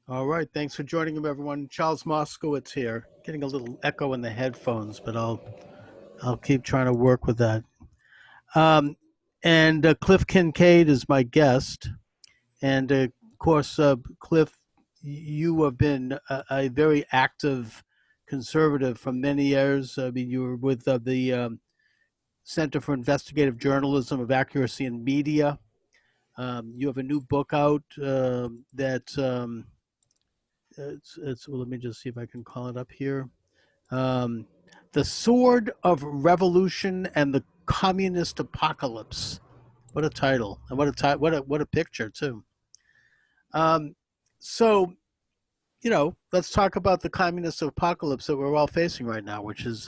All right, thanks for joining me, everyone. Charles Moscowitz here. Getting a little echo in the headphones, but I'll keep trying to work with that. Um, and Cliff Kincaid is my guest, and of course, Cliff, you have been a very active conservative for many years. I mean, you were with the Center for Investigative Journalism of Accuracy in Media. You have a new book out that well, let me just see if I can call it up here. Um, the Sword of Revolution and the Communist Apocalypse. What a title, and what a picture too. Um, so let's talk about the communist apocalypse that we're all facing right now, which is,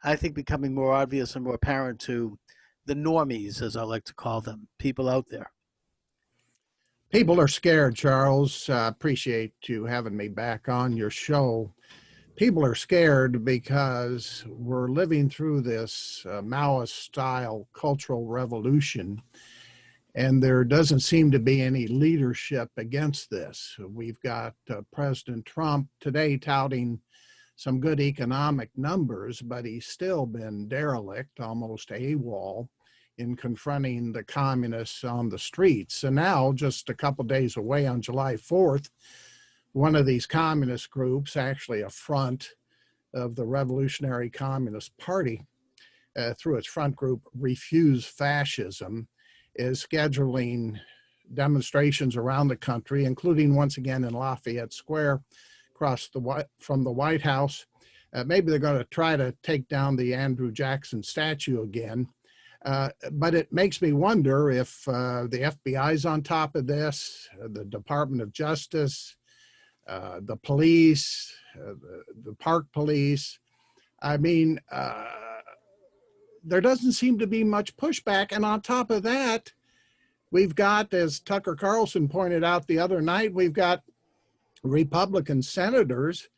I think, becoming more obvious and more apparent to the normies, as I like to call them, people out there. People are scared, Charles. Appreciate you having me back on your show. People are scared because we're living through this Maoist style cultural revolution, and there doesn't seem to be any leadership against this. We've got President Trump today touting some good economic numbers, but he's still been derelict, almost AWOL, in confronting the communists on the streets. And now, just a couple days away on July 4th, one of these communist groups, actually a front of the Revolutionary Communist Party, through its front group, Refuse Fascism, is scheduling demonstrations around the country, including once again in Lafayette Square, from the White House. Maybe they're going to try to take down the Andrew Jackson statue again. But it makes me wonder if the FBI's on top of this, the Department of Justice, the police, the park police. I mean, there doesn't seem to be much pushback. And on top of that, we've got, as Tucker Carlson pointed out the other night, we've got Republican senators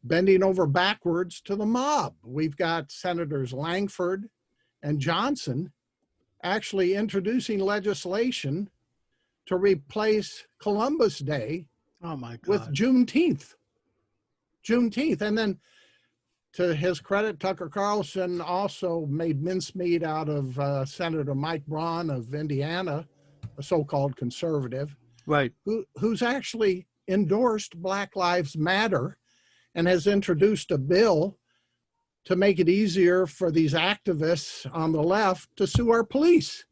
bending over backwards to the mob. We've got Senators Langford and Johnson actually introducing legislation to replace Columbus Day Oh my with God! Juneteenth. And then, to his credit, Tucker Carlson also made mincemeat out of Senator Mike Braun of Indiana, a so-called conservative, Right. who's actually endorsed Black Lives Matter and has introduced a bill to make it easier for these activists on the left to sue our police.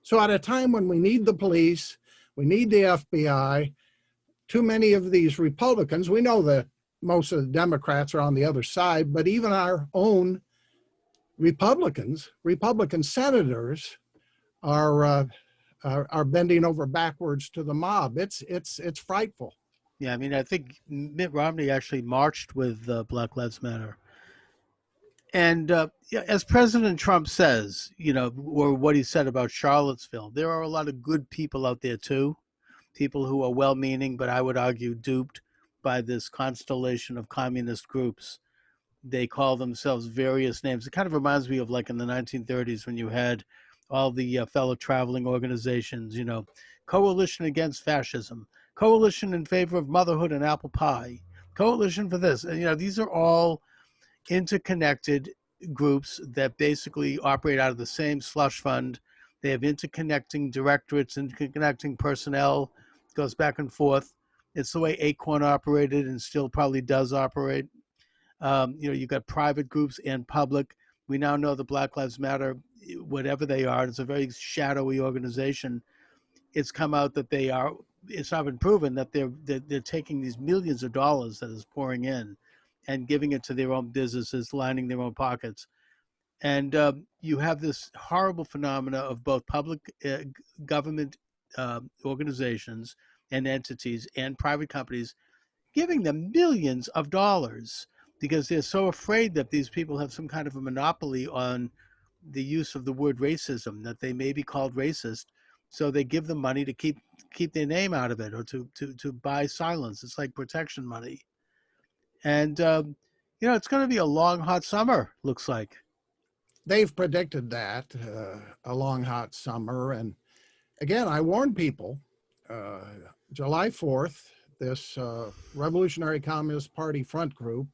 So at a time when we need the police, we need the FBI, too many of these Republicans, we know that most of the Democrats are on the other side, but even our own Republican senators are bending over backwards to the mob. It's frightful. Yeah, I mean, I think Mitt Romney actually marched with Black Lives Matter. And yeah, as President Trump says, or what he said about Charlottesville, there are a lot of good people out there too, people who are well-meaning, but I would argue duped by this constellation of communist groups. They call themselves various names. It kind of reminds me of like in the 1930s when you had all the fellow traveling organizations, Coalition Against Fascism, Coalition in Favor of Motherhood and Apple Pie, Coalition for this. And, these are all interconnected groups that basically operate out of the same slush fund. They have interconnecting directorates, interconnecting personnel, goes back and forth. It's the way Acorn operated and still probably does operate. You've got private groups and public. We now know the Black Lives Matter, whatever they are, it's a very shadowy organization. It's come out that it's not been proven that they're taking these millions of dollars that is pouring in and giving it to their own businesses, lining their own pockets. And you have this horrible phenomena of both public government organizations and entities and private companies giving them millions of dollars because they're so afraid that these people have some kind of a monopoly on the use of the word racism, that they may be called racist. So they give them money to keep their name out of it or to buy silence. It's like protection money. And, it's going to be a long, hot summer, looks like. They've predicted that, a long, hot summer. And again, I warn people, July 4th, this Revolutionary Communist Party front group,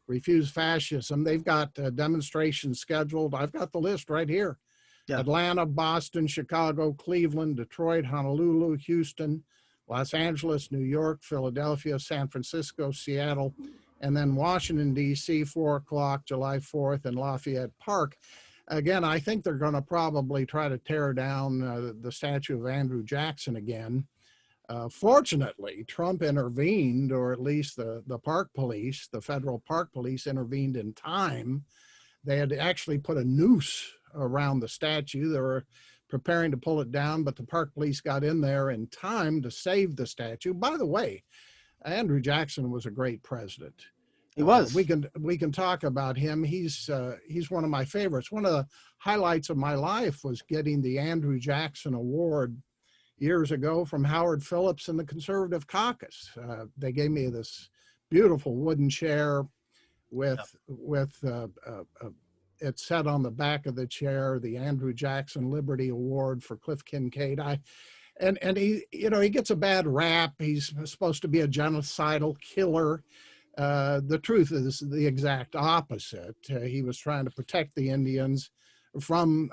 Refuse Fascism. They've got demonstrations scheduled. I've got the list right here. Yeah. Atlanta, Boston, Chicago, Cleveland, Detroit, Honolulu, Houston, Los Angeles, New York, Philadelphia, San Francisco, Seattle, and then Washington, D.C., 4 o'clock, July 4th in Lafayette Park. Again, I think they're going to probably try to tear down the statue of Andrew Jackson again. Fortunately, Trump intervened, or at least the park police, the federal park police intervened in time. They had actually put a noose around the statue. They were preparing to pull it down, but the park police got in there in time to save the statue. By the way, Andrew Jackson was a great president. He was. We can talk about him. He's one of my favorites. One of the highlights of my life was getting the Andrew Jackson Award years ago from Howard Phillips and the Conservative Caucus. They gave me this beautiful wooden chair with it said on the back of the chair, the Andrew Jackson Liberty Award for Cliff Kincaid. And he, you know, he gets a bad rap. He's supposed to be a genocidal killer. The truth is the exact opposite. He was trying to protect the Indians from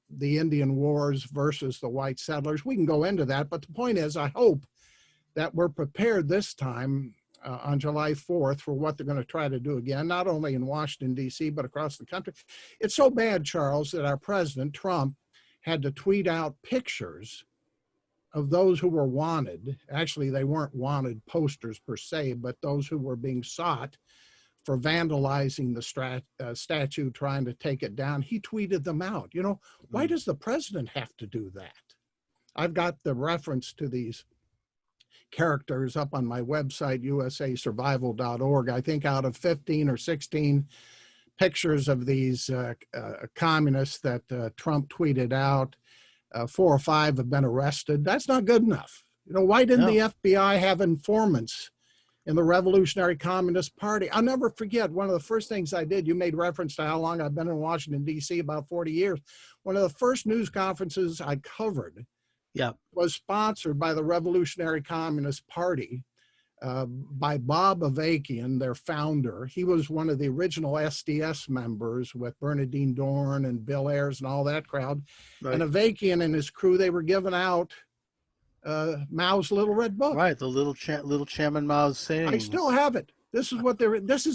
the Indian Wars versus the white settlers. We can go into that, but the point is, I hope that we're prepared this time on July 4th for what they're going to try to do again, not only in Washington, D.C., but across the country. It's so bad, Charles, that our president, Trump, had to tweet out pictures of those who were wanted. Actually, they weren't wanted posters per se, but those who were being sought for vandalizing the statue, trying to take it down. He tweeted them out. You know, why does the president have to do that? I've got the reference to these characters up on my website, usasurvival.org. I think out of 15 or 16 pictures of these communists that Trump tweeted out, 4 or 5 have been arrested. That's not good enough. You know, why didn't the FBI have informants in the Revolutionary Communist Party? I'll never forget, one of the first things I did, you made reference to how long I've been in Washington, D.C., about 40 years. One of the first news conferences I covered was sponsored by the Revolutionary Communist Party, by Bob Avakian, their founder. He was one of the original SDS members with Bernardine Dorn and Bill Ayers and all that crowd. Right. And Avakian and his crew, they were giving out Mao's Little Red Book. Right, the little Chairman Mao's sayings. I still have it. This is what this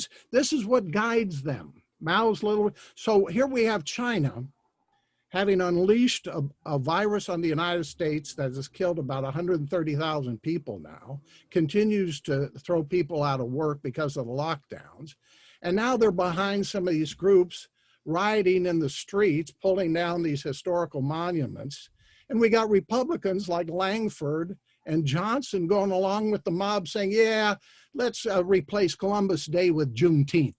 is what guides them. Mao's little. So here we have China having unleashed a virus on the United States that has killed about 130,000 people now, continues to throw people out of work because of the lockdowns. And now they're behind some of these groups rioting in the streets, pulling down these historical monuments. And we got Republicans like Langford and Johnson going along with the mob saying, yeah, let's replace Columbus Day with Juneteenth.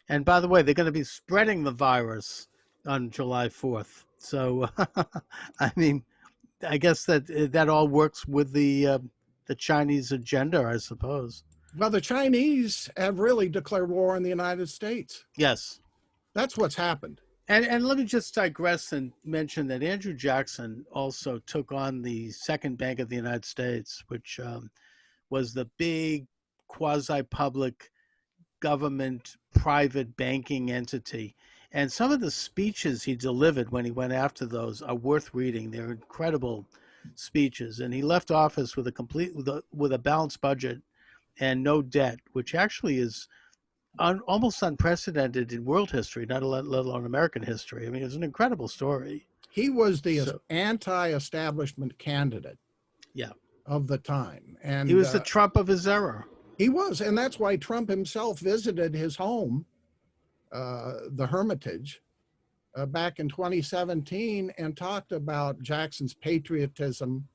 And by the way, they're going to be spreading the virus on July 4th. So, I mean, I guess that all works with the Chinese agenda, I suppose. Well, the Chinese have really declared war on the United States. Yes. That's what's happened. And let me just digress and mention that Andrew Jackson also took on the Second Bank of the United States, which was the big quasi-public government private banking entity. And some of the speeches he delivered when he went after those are worth reading. They're incredible speeches. And he left office with a balanced budget and no debt, which actually is almost unprecedented in world history, let alone American history. I mean, it's an incredible story. He was the anti-establishment candidate of the time. And he was the Trump of his era. He was. And that's why Trump himself visited his home, the Hermitage, back in 2017 and talked about Jackson's patriotism,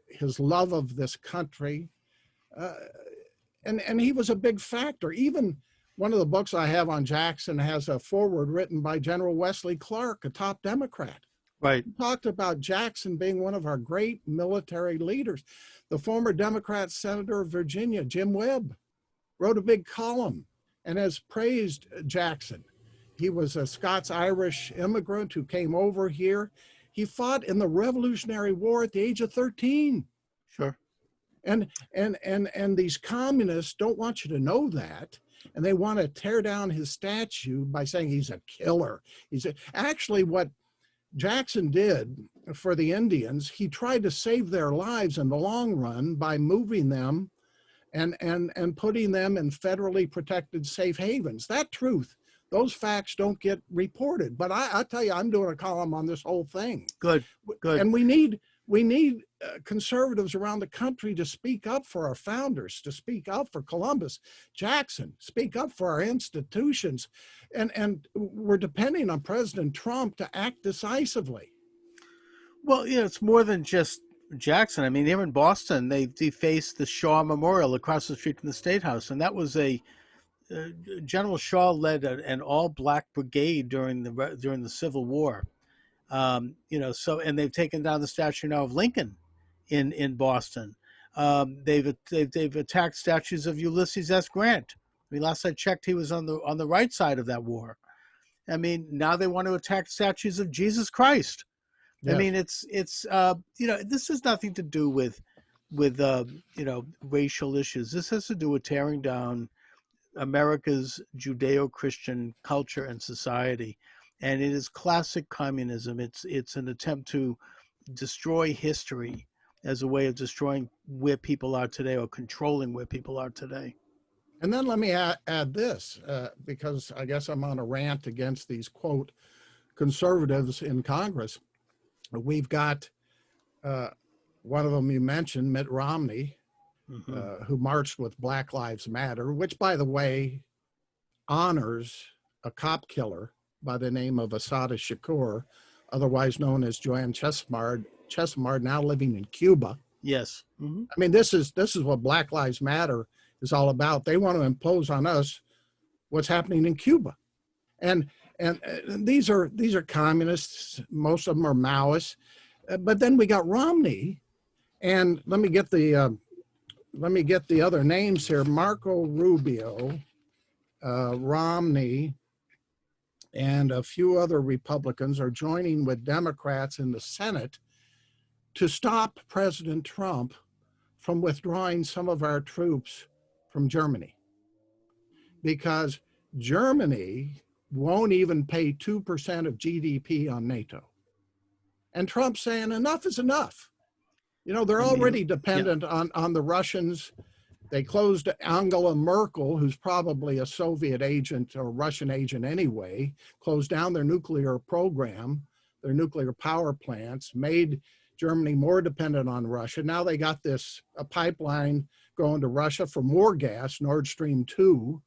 his love of this country. And he was a big factor. Even one of the books I have on Jackson has a foreword written by General Wesley Clark, a top Democrat. Right. He talked about Jackson being one of our great military leaders. The former Democrat Senator of Virginia, Jim Webb, wrote a big column and has praised Jackson. He was a Scots-Irish immigrant who came over here. He fought in the Revolutionary War at the age of 13. Sure. And these communists don't want you to know that, and they want to tear down his statue by saying he's a killer. Actually, what Jackson did for the Indians, he tried to save their lives in the long run by moving them and putting them in federally protected safe havens. That truth, those facts don't get reported. But I tell you, I'm doing a column on this whole thing. Good. And we need conservatives around the country to speak up for our founders, to speak up for Columbus, Jackson, speak up for our institutions. And we're depending on President Trump to act decisively. Well, it's more than just Jackson. I mean, here in Boston, they defaced the Shaw Memorial across the street from the State House, and that was General Shaw led an all-black brigade during the Civil War. So, and they've taken down the statue now of Lincoln in Boston. They've attacked statues of Ulysses S. Grant. I mean, last I checked, he was on the right side of that war. I mean, now they want to attack statues of Jesus Christ. Yes. I mean, it's this has nothing to do with racial issues. This has to do with tearing down America's Judeo-Christian culture and society. And it is classic communism. It's an attempt to destroy history as a way of destroying where people are today or controlling where people are today. And then let me add this, because I guess I'm on a rant against these, quote, conservatives in Congress. We've got one of them you mentioned, Mitt Romney, who marched with Black Lives Matter, which, by the way, honors a cop killer by the name of Assata Shakur, otherwise known as Joanne Chesimard, now living in Cuba. Yes. Mm-hmm. I mean, this is what Black Lives Matter is all about. They want to impose on us what's happening in Cuba. And these are communists. Most of them are Maoists. But then we got Romney, and let me get the other names here. Marco Rubio, Romney, and a few other Republicans are joining with Democrats in the Senate to stop President Trump from withdrawing some of our troops from Germany, because Germany won't even pay 2% of GDP on NATO. And Trump's saying enough is enough. They're already dependent on the Russians. They closed Angela Merkel, who's probably a Soviet agent or Russian agent anyway, closed down their nuclear program, their nuclear power plants, made Germany more dependent on Russia. Now they got a pipeline going to Russia for more gas, Nord Stream 2.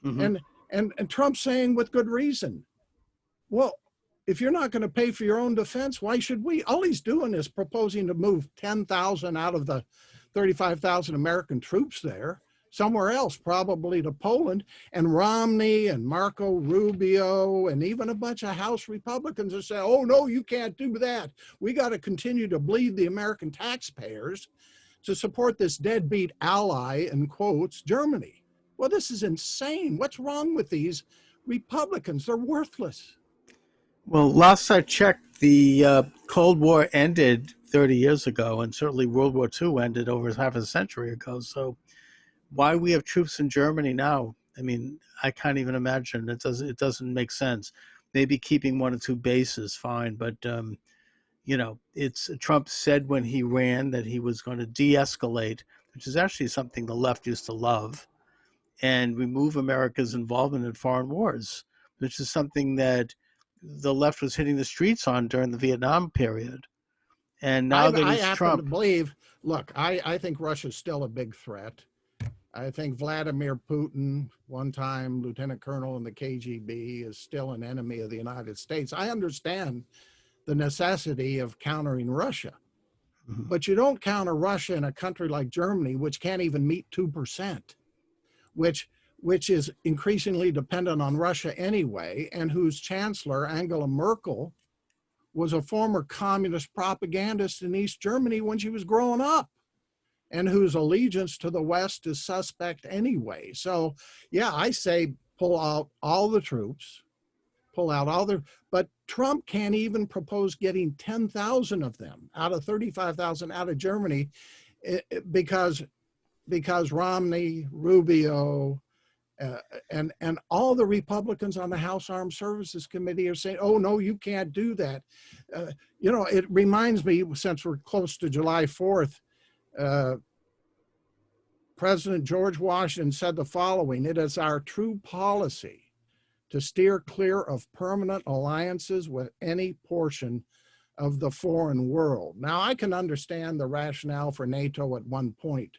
Mm-hmm. And Trump's saying with good reason, well, if you're not going to pay for your own defense, why should we? All he's doing is proposing to move 10,000 out of the 35,000 American troops there somewhere else, probably to Poland. And Romney and Marco Rubio and even a bunch of House Republicans are saying, oh, no, you can't do that. We got to continue to bleed the American taxpayers to support this deadbeat ally, in quotes, Germany. Well, this is insane. What's wrong with these Republicans? They're worthless. Well, last I checked, the Cold War ended 30 years ago, and certainly World War II ended over half a century ago. So why we have troops in Germany now, I mean, I can't even imagine. It doesn't make sense. Maybe keeping one or two bases, fine. But, Trump said when he ran that he was going to de-escalate, which is actually something the left used to love, and remove America's involvement in foreign wars, which is something that the left was hitting the streets on during the Vietnam period. And now that it's Trump. To believe, look, I think Russia's still a big threat. I think Vladimir Putin, one time lieutenant colonel in the KGB, is still an enemy of the United States. I understand the necessity of countering Russia, but you don't counter Russia in a country like Germany, which can't even meet 2%, which is increasingly dependent on Russia anyway, and whose chancellor, Angela Merkel, was a former communist propagandist in East Germany when she was growing up, and whose allegiance to the West is suspect anyway. So, yeah, I say pull out all the troops, but Trump can't even propose getting 10,000 of them out of 35,000 out of Germany. because Romney, Rubio, and all the Republicans on the House Armed Services Committee are saying, "Oh no, you can't do that." It reminds me, since we're close to July 4th, President George Washington said the following: "It is our true policy to steer clear of permanent alliances with any portion of the foreign world." Now, I can understand the rationale for NATO at one point,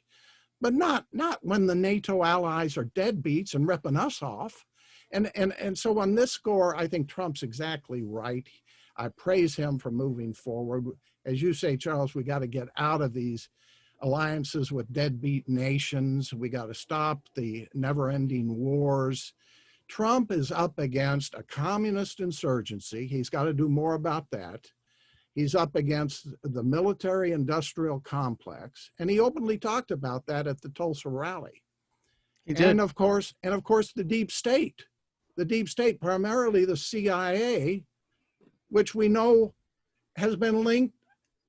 but not when the NATO allies are deadbeats and ripping us off. And so on this score, I think Trump's exactly right. I praise him for moving forward. As you say, Charles, we got to get out of these alliances with deadbeat nations. We got to stop the never-ending wars. Trump is up against a communist insurgency. He's got to do more about that. He's up against the military-industrial complex, and he openly talked about that at the Tulsa rally. He did. And of course, the deep state, primarily the CIA, which we know has been linked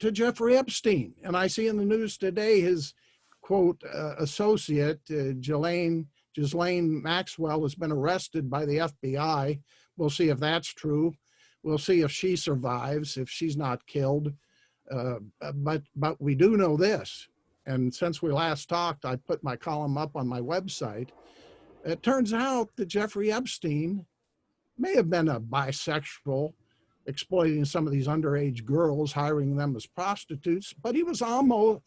to Jeffrey Epstein. And I see in the news today his, quote, associate, Ghislaine Maxwell, has been arrested by the FBI. We'll see if that's true. We'll see if she survives, if she's not killed. But we do know this. And since we last talked, I put my column up on my website. It turns out that Jeffrey Epstein may have been a bisexual, exploiting some of these underage girls, hiring them as prostitutes, but he was all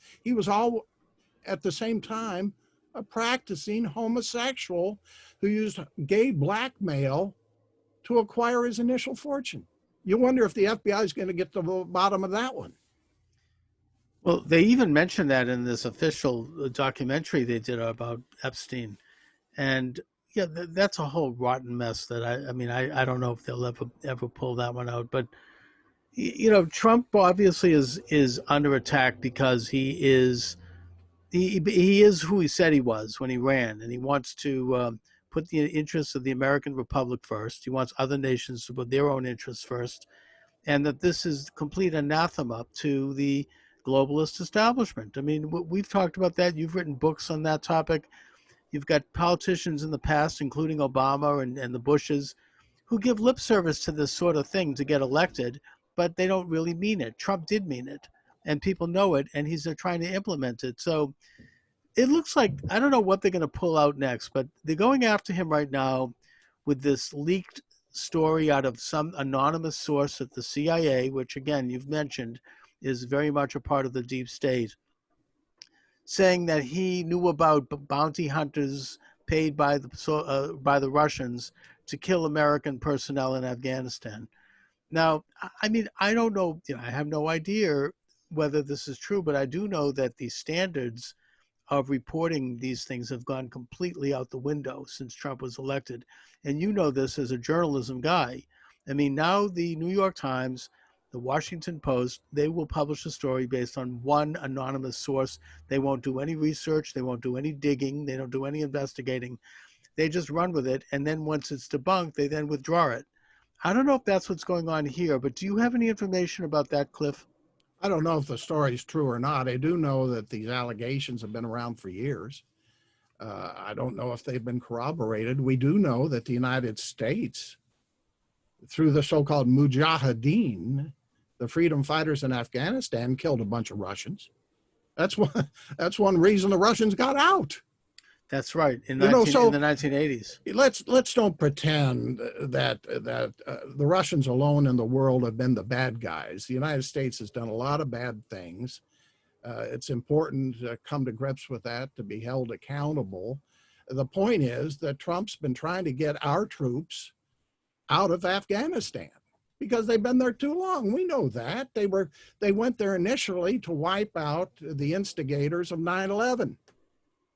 at the same time a practicing homosexual who used gay blackmail to acquire his initial fortune. You wonder if the FBI is going to get to the bottom of that one. Well, they even mentioned that in this official documentary they did about Epstein. And yeah, that's a whole rotten mess that I don't know if they'll ever pull that one out. But, Trump obviously is under attack because he is who he said he was when he ran. And he wants to put the interests of the American Republic first. He wants other nations to put their own interests first. And that this is complete anathema to the globalist establishment. I mean, we've talked about that. You've written books on that topic. You've got politicians in the past, including Obama and the Bushes, who give lip service to this sort of thing to get elected, but they don't really mean it. Trump did mean it, and people know it, and he's trying to implement it. So it looks like, I don't know what they're going to pull out next, but they're going after him right now with this leaked story out of some anonymous source at the CIA, which, again, you've mentioned, is very much a part of the deep state, saying that he knew about bounty hunters paid by the Russians to kill American personnel in Afghanistan. Now, I mean, I don't know, I have no idea whether this is true, but I do know that the standards of reporting these things have gone completely out the window since Trump was elected. And you know this as a journalism guy. I mean, now the New York Times, the Washington Post, they will publish a story based on one anonymous source. They won't do any research. They won't do any digging. They don't do any investigating. They just run with it. And then once it's debunked, they then withdraw it. I don't know if that's what's going on here, but do you have any information about that, Cliff? I don't know if the story is true or not. I do know that these allegations have been around for years. I don't know if they've been corroborated. We do know that the United States, through the so-called Mujahideen, the freedom fighters in Afghanistan, killed a bunch of Russians. That's one reason the Russians got out. That's right. In the 1980s. Let's don't pretend that the Russians alone in the world have been the bad guys. The United States has done a lot of bad things. It's important to come to grips with that, to be held accountable. The point is that Trump's been trying to get our troops out of Afghanistan because they've been there too long. We know that. They went there initially to wipe out the instigators of 9/11.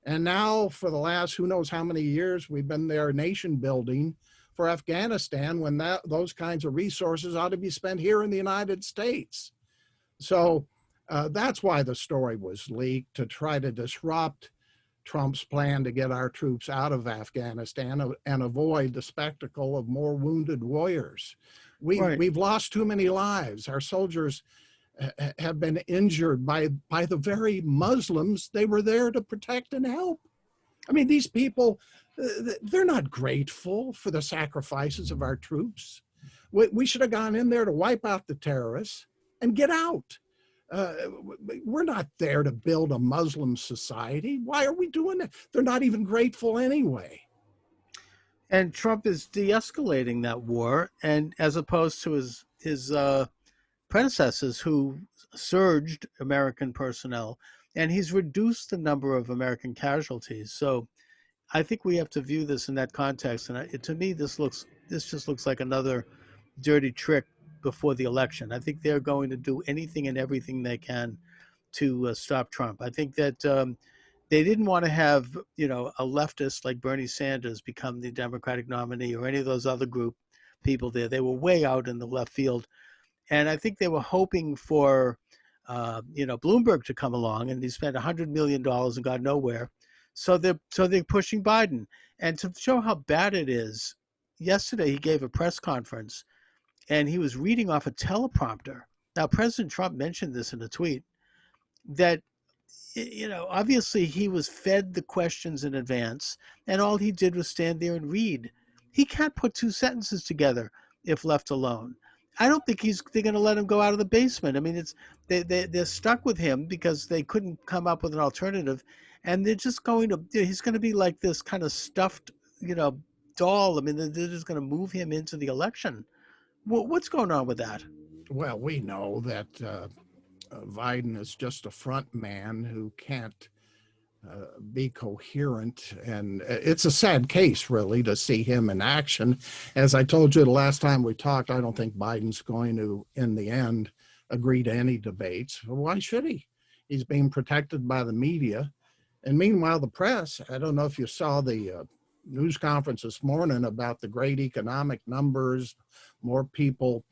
And now for the last who knows how many years, we've been there nation building for Afghanistan when those kinds of resources ought to be spent here in the United States. So that's why the story was leaked, to try to disrupt Trump's plan to get our troops out of Afghanistan and avoid the spectacle of more wounded warriors. We've lost too many lives. Our soldiers have been injured by the very Muslims they were there to protect and help. I mean, these people, they're not grateful for the sacrifices of our troops. We should have gone in there to wipe out the terrorists and get out. Uh, we're not there to build a Muslim society. Why are we doing that? They're not even grateful anyway. And Trump is de-escalating that war, and as opposed to his predecessors who surged American personnel, and he's reduced the number of American casualties. So I think we have to view this in that context. And to me, this just looks like another dirty trick before the election. I think they're going to do anything and everything they can to stop Trump. I think that they didn't want to have, a leftist like Bernie Sanders become the Democratic nominee or any of those other group people there. They were way out in the left field. And I think they were hoping for, Bloomberg to come along, and he spent $100 million and got nowhere. So they're pushing Biden. And to show how bad it is, yesterday he gave a press conference and he was reading off a teleprompter. Now, President Trump mentioned this in a tweet that, obviously he was fed the questions in advance and all he did was stand there and read. He can't put two sentences together if left alone. I don't think they're going to let him go out of the basement. I mean, they're stuck with him because they couldn't come up with an alternative. And they're just he's going to be like this kind of stuffed, doll. I mean, they're just going to move him into the election. What's going on with that? Well, we know that Biden is just a front man who can't be coherent. And it's a sad case, really, to see him in action. As I told you the last time we talked, I don't think Biden's going to, in the end, agree to any debates. Well, why should he? He's being protected by the media. And meanwhile, the press, I don't know if you saw the news conference this morning about the great economic numbers, more people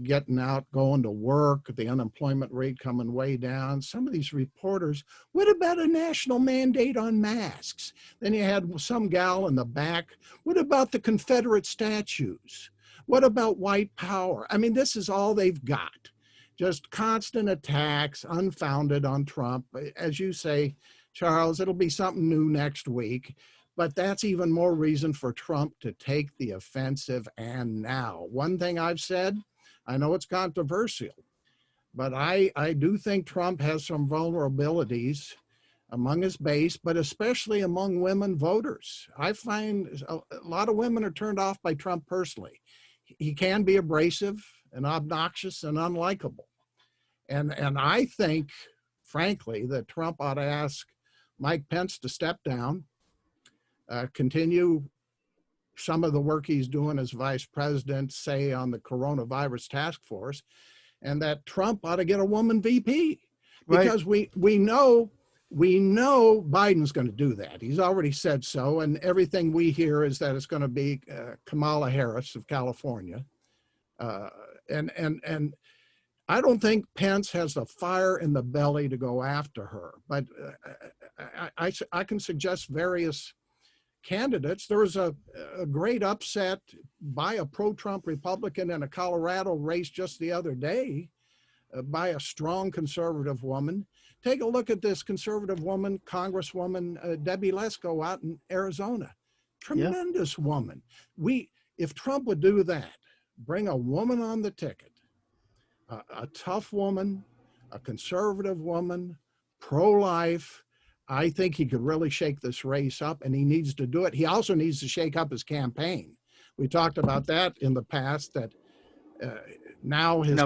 getting out, going to work, the unemployment rate coming way down. Some of these reporters, what about a national mandate on masks? Then you had some gal in the back, what about the Confederate statues? What about white power? I mean, this is all they've got. Just constant attacks, unfounded on Trump. As you say, Charles, it'll be something new next week. But that's even more reason for Trump to take the offensive, and now. One thing I've said, I know it's controversial, but I do think Trump has some vulnerabilities among his base, but especially among women voters. I find a lot of women are turned off by Trump personally. He can be abrasive and obnoxious and unlikable. And I think, frankly, that Trump ought to ask Mike Pence to step down, continue some of the work he's doing as vice president, say on the coronavirus task force, and that Trump ought to get a woman VP, because we know Biden's going to do that. He's already said so, and everything we hear is that it's going to be Kamala Harris of California, and I don't think Pence has the fire in the belly to go after her, but I can suggest various candidates. There was a great upset by a pro-Trump Republican in a Colorado race just the other day by a strong conservative woman. Take a look at this conservative woman, Congresswoman Debbie Lesko out in Arizona. Tremendous woman. If Trump would do that, bring a woman on the ticket, a tough woman, a conservative woman, pro-life, I think he could really shake this race up, and he needs to do it. He also needs to shake up his campaign. We talked about that in the past, that now his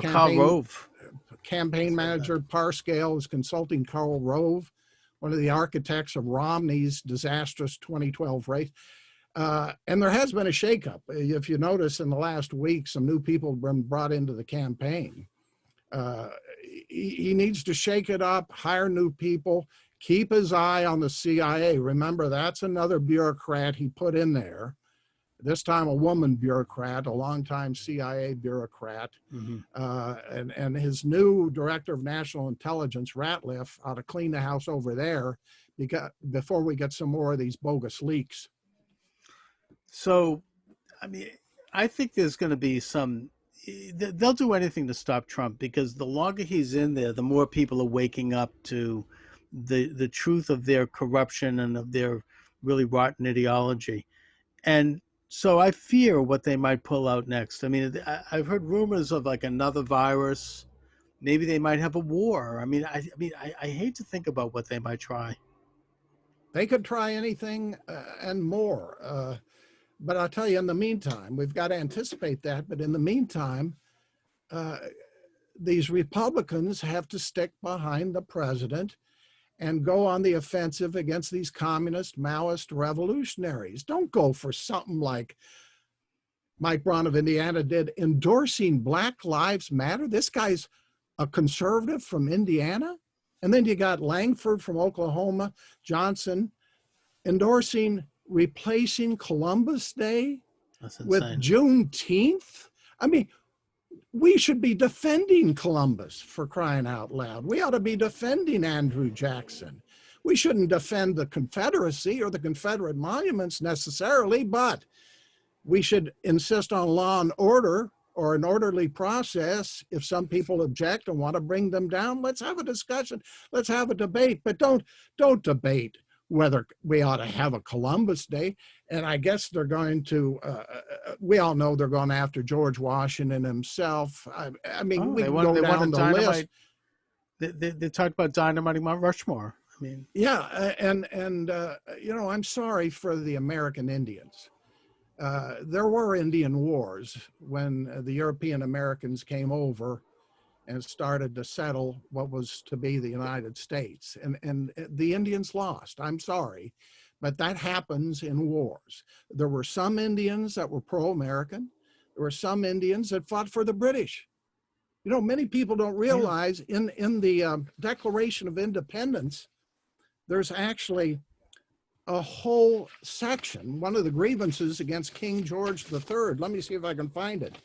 campaign manager, Parscale, is consulting Karl Rove, one of the architects of Romney's disastrous 2012 race. And there has been a shakeup. If you notice, in the last week, some new people have been brought into the campaign. He needs to shake it up, hire new people, keep his eye on the CIA. Remember, that's another bureaucrat he put in there. This time a woman bureaucrat, a longtime CIA bureaucrat. Mm-hmm. And his new director of national intelligence, Ratliff, ought to clean the house over there before we get some more of these bogus leaks. So, I mean, I think there's going to be some, they'll do anything to stop Trump, because the longer he's in there, the more people are waking up to the truth of their corruption and of their really rotten ideology. And so I fear what they might pull out next. I mean, I've heard rumors of like another virus. Maybe they might have a war. I hate to think about what they might try. They could try anything and more. But I'll tell you, in the meantime, we've got to anticipate that. But in the meantime, these Republicans have to stick behind the president and go on the offensive against these communist, Maoist revolutionaries. Don't go for something like Mike Braun of Indiana did, endorsing Black Lives Matter. This guy's a conservative from Indiana. And then you got Langford from Oklahoma, Johnson, endorsing replacing Columbus Day with Juneteenth. I mean, we should be defending Columbus, for crying out loud. We ought to be defending Andrew Jackson. We shouldn't defend the Confederacy or the Confederate monuments necessarily, but we should insist on law and order, or an orderly process. If some people object and want to bring them down, let's have a discussion. Let's have a debate, but don't debate whether we ought to have a Columbus Day. And I guess they're going to, we all know they're going after George Washington himself. I mean, we can go down the list. They talked about dynamiting Mount Rushmore. I mean, yeah, and you know, I'm sorry for the American Indians. There were Indian wars when the European Americans came over and started to settle what was to be the United States. And the Indians lost. I'm sorry, but that happens in wars. There were some Indians that were pro-American. There were some Indians that fought for the British. You know, many people don't realize in the Declaration of Independence, there's actually a whole section, one of the grievances against King George III. Let me see if I can find it.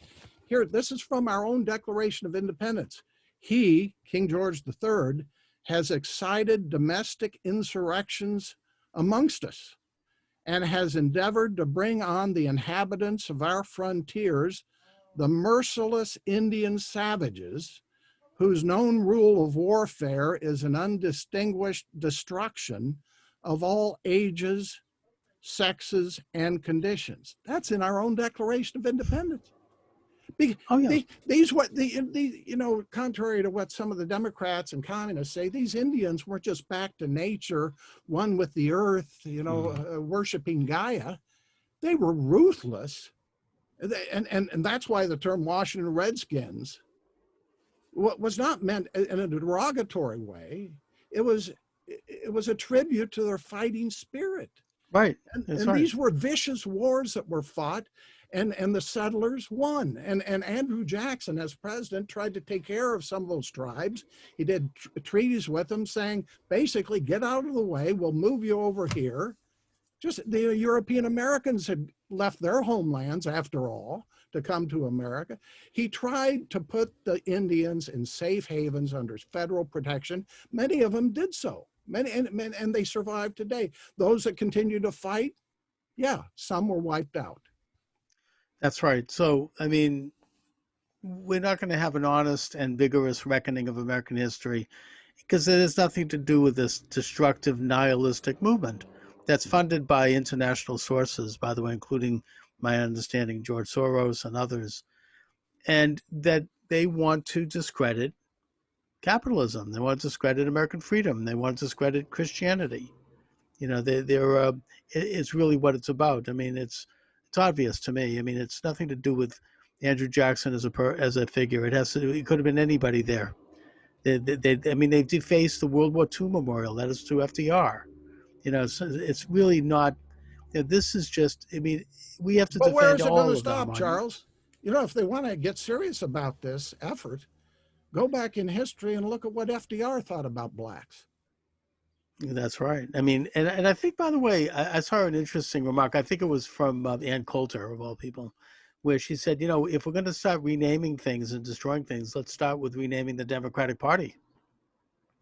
Here, this is from our own Declaration of Independence. He, King George III, has excited domestic insurrections amongst us and has endeavored to bring on the inhabitants of our frontiers the merciless Indian savages, whose known rule of warfare is an undistinguished destruction of all ages, sexes, and conditions. That's in our own Declaration of Independence. You know, contrary to what some of the Democrats and communists say, these Indians weren't just back to nature, one with the earth, you know, worshiping Gaia. They were ruthless. And that's why the term Washington Redskins was not meant in a derogatory way. It was a tribute to their fighting spirit. Right. And these were vicious wars that were fought, and the settlers won. And Andrew Jackson, as president, tried to take care of some of those tribes. He did treaties with them saying, basically, get out of the way, we'll move you over here. Just the European Americans had left their homelands, after all, to come to America. He tried to put the Indians in safe havens under federal protection. Many of them did so. And they survived today. Those that continue to fight, yeah, some were wiped out. That's right. So, I mean, we're not going to have an honest and vigorous reckoning of American history because it has nothing to do with this destructive nihilistic movement that's funded by international sources, by the way, including my understanding, George Soros and others, and that they want to discredit capitalism. They want to discredit American freedom. They want to discredit Christianity. You know, it's really what it's about. I mean, it's obvious to me. I mean, it's nothing to do with Andrew Jackson as a figure. It could have been anybody there. They defaced the World War II memorial. That is to FDR. You know, it's really not. You know, this is just. I mean, we have to defend all of them. But where is it going to stop, Charles? You know, if they want to get serious about this effort, go back in history and look at what FDR thought about blacks. That's right. I mean, and I think, by the way, I saw an interesting remark. I think it was from Ann Coulter, of all people, where she said, you know, if we're going to start renaming things and destroying things, let's start with renaming the Democratic Party.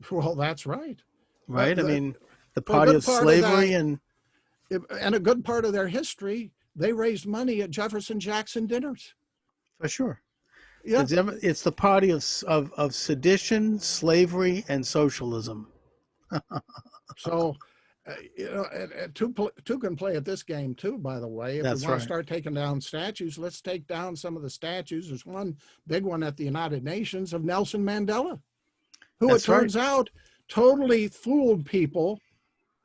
Well, that's right. Right? I mean, the party of slavery and a good part of their history, they raised money at Jefferson Jackson dinners. For sure. Yeah. It's the party of sedition, slavery, and socialism. So, two can play at this game too, by the way. If we That's want to right. start taking down statues, let's take down some of the statues. There's one big one at the United Nations of Nelson Mandela, who it That's right. turns out totally fooled people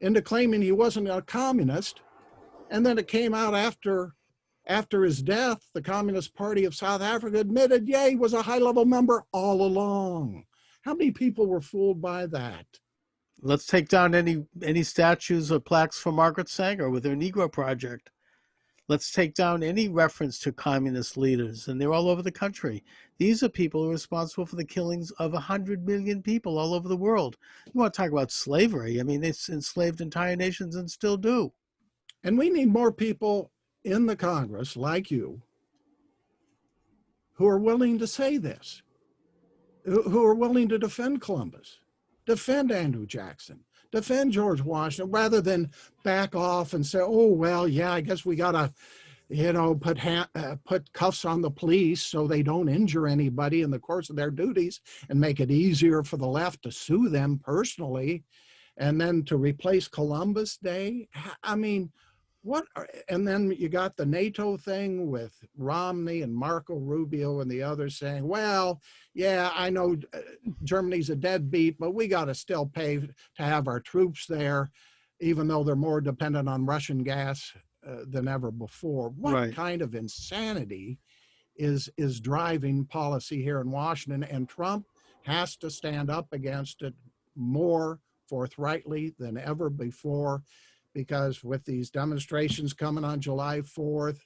into claiming he wasn't a communist. And then it came out after his death, the Communist Party of South Africa admitted, yeah, he was a high-level member all along. How many people were fooled by that? Let's take down any statues or plaques for Margaret Sanger with her Negro Project. Let's take down any reference to communist leaders, and they're all over the country. These are people who are responsible for the killings of 100 million people all over the world. You want to talk about slavery? I mean, they enslaved entire nations and still do. And we need more people in the Congress like you who are willing to say this, who are willing to defend Columbus, defend Andrew Jackson, defend George Washington, rather than back off and say, oh, well, yeah, I guess we got to, put cuffs on the police so they don't injure anybody in the course of their duties and make it easier for the left to sue them personally. And then to replace Columbus Day. I mean, and then you got the NATO thing with Romney and Marco Rubio and the others saying, well, yeah, I know Germany's a deadbeat, but we got to still pay to have our troops there, even though they're more dependent on Russian gas than ever before. What kind of insanity is driving policy here in Washington? And Trump has to stand up against it more forthrightly than ever before, because with these demonstrations coming on July 4th,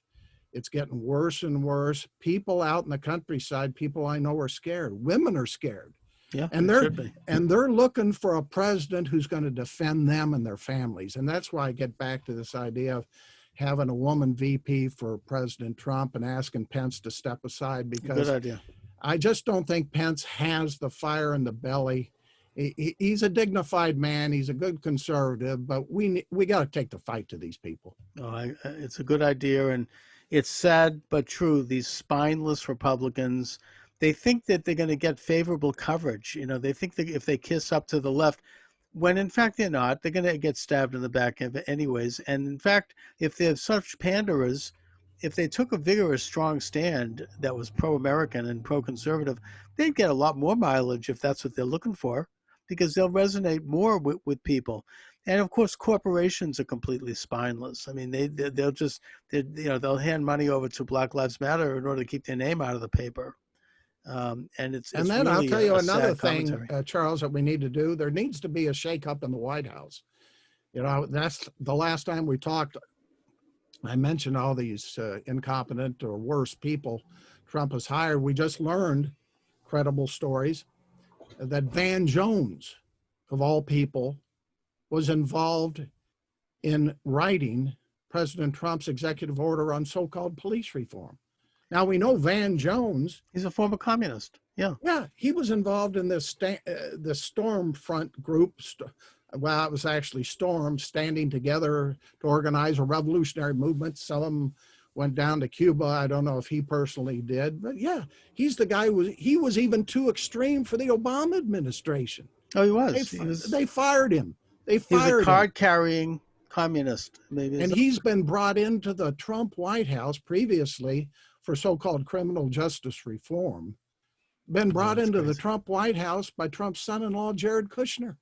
it's getting worse and worse. People out in the countryside, people I know, are scared. Women are scared. Yeah, and they're looking for a president who's going to defend them and their families. And that's why I get back to this idea of having a woman VP for President Trump and asking Pence to step aside, because good idea. I just don't think Pence has the fire in the belly. He's a dignified man. He's a good conservative, but we got to take the fight to these people. Oh, it's a good idea, and it's sad but true. These spineless Republicans, they think that they're going to get favorable coverage. They think that if they kiss up to the left, when in fact they're not, they're going to get stabbed in the back anyways. And in fact, if they're such panderers, if they took a vigorous, strong stand that was pro-American and pro-conservative, they'd get a lot more mileage if that's what they're looking for, because they'll resonate more with people. And of course, corporations are completely spineless. I mean, they'll hand money over to Black Lives Matter in order to keep their name out of the paper. And then really I'll tell you another thing, commentary. Charles, that we need to do. There needs to be a shakeup in the White House. That's the last time we talked. I mentioned all these incompetent or worse people Trump has hired. We just learned credible stories that Van Jones, of all people, was involved in writing President Trump's executive order on so-called police reform. Now, we know Van Jones. He's a former communist. Yeah. Yeah, he was involved in this the Storm Front group. Well, it was actually Storm, standing together to organize a revolutionary movement. Some of them went down to Cuba. I don't know if he personally did, but yeah, he's the guy he was even too extreme for the Obama administration. Oh, he was. They fired him. He was a card-carrying communist. And he's been brought into the Trump White House previously for so-called criminal justice reform. Been brought into the Trump White House by Trump's son-in-law, Jared Kushner.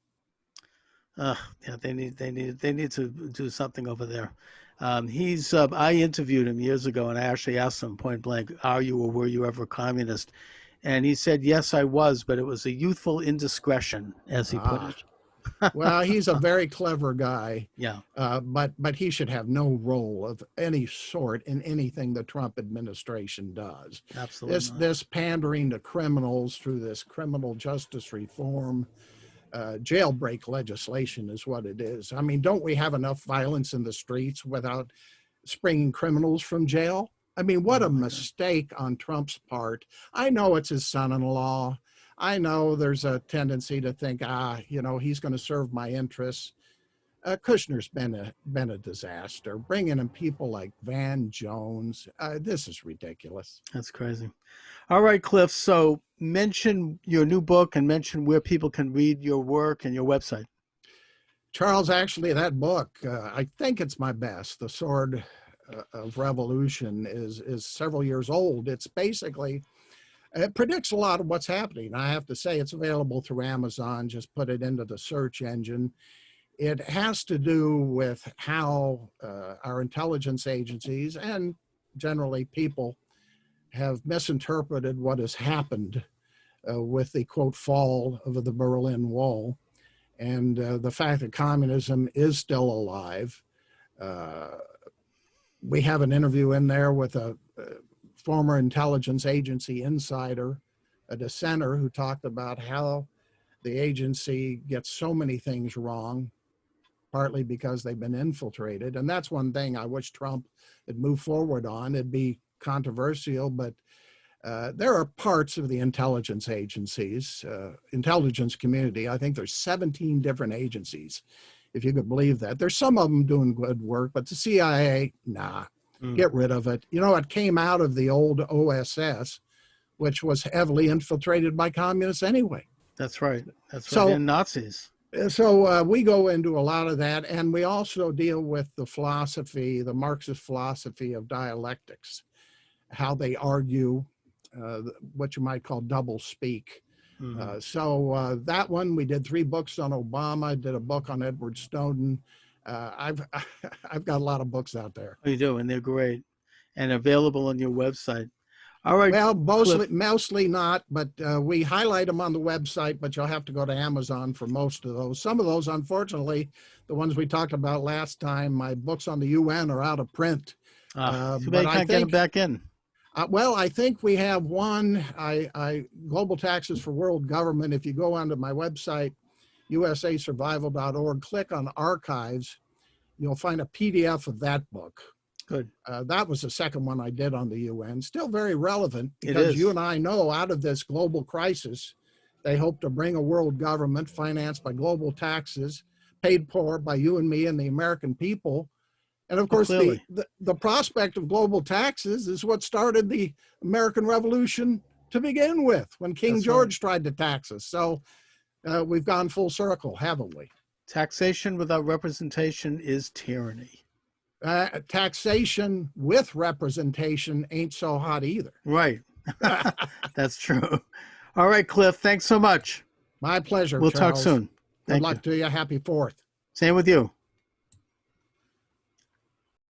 Yeah, they need to do something over there. I interviewed him years ago, and I actually asked him point blank, "Are you or were you ever a communist?" And he said, "Yes, I was, but it was a youthful indiscretion," as he put it. Well, he's a very clever guy. Yeah. But he should have no role of any sort in anything the Trump administration does. Absolutely. This pandering to criminals through this criminal justice reform, jailbreak legislation is what it is. I mean, don't we have enough violence in the streets without springing criminals from jail? I mean, what a mistake on Trump's part. I know it's his son-in-law. I know there's a tendency to think, he's going to serve my interests. Kushner's been a disaster. Bringing in people like Van Jones, this is ridiculous. That's crazy. All right, Cliff. So mention your new book and mention where people can read your work and your website. Charles, actually, that book, I think it's my best. The Sword of Revolution is several years old. It's basically, it predicts a lot of what's happening. I have to say it's available through Amazon. Just put it into the search engine. It has to do with how our intelligence agencies and generally people have misinterpreted what has happened with the, quote, fall of the Berlin Wall, and the fact that communism is still alive. We have an interview in there with a former intelligence agency insider, a dissenter, who talked about how the agency gets so many things wrong, partly because they've been infiltrated. And that's one thing I wish Trump had moved forward on. It'd be controversial, but there are parts of the intelligence agencies, intelligence community. I think there's 17 different agencies, if you could believe that. There's some of them doing good work, but the CIA, nah, get rid of it. You know, it came out of the old OSS, which was heavily infiltrated by communists anyway. That's right. That's right. And Nazis. So we go into a lot of that, and we also deal with the philosophy, the Marxist philosophy of dialectics, how they argue, what you might call double speak. So that one, we did 3 books on Obama, did a book on Edward Snowden. I've got a lot of books out there. Oh, you do, and they're great, and available on your website. All right. Well, mostly not, but we highlight them on the website, but you'll have to go to Amazon for most of those. Some of those, unfortunately, the ones we talked about last time, my books on the UN are out of print. Too bad you can't get them back in. Well, I think we have one, Global Taxes for World Government. If you go onto my website, usasurvival.org, click on archives, you'll find a PDF of that book. Good. That was the second one I did on the UN. Still very relevant, because you and I know out of this global crisis, they hope to bring a world government financed by global taxes, paid for by you and me and the American people. And of course, the prospect of global taxes is what started the American Revolution to begin with, when King George tried to tax us. So we've gone full circle, haven't we? Taxation without representation is tyranny. Taxation with representation ain't so hot either. Right. That's true. All right, Cliff, thanks so much. My pleasure. We'll Charles. talk soon. Good luck to you. Happy 4th. Same with you.